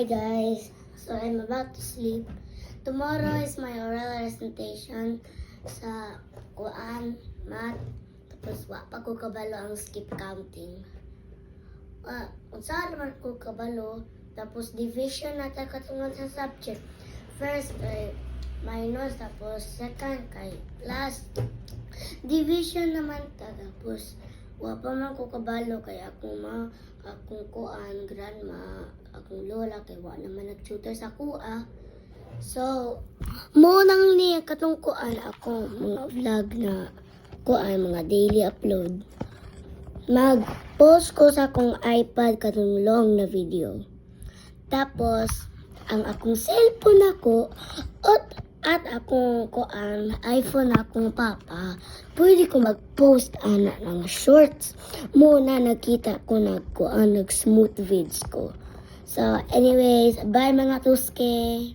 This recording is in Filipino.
Hi guys, so I'm about to sleep. Tomorrow is my oral recitation sa Kuan, Math, tapos wa pa ko kabalo ang skip counting. Kung saan naman ko kabalo, tapos division na katungan sa subject. First kay minus, tapos second kay plus. Division naman tapos wa pa man ko kabalo kay akong kuan grandma, akong lola kay wa naman nag-tutor sa kuha. So, mo nang ni katong kuan ako mga vlog na kuan mga daily upload. Mag-post ko sa akong iPad katong long na video. Tapos ang akong cellphone ako at akong kuan iPhone akong papa, pwede ko mag-post ana ng shorts. Muna nakita ko nag-smooth vids ko. So anyways, bye mga tuske.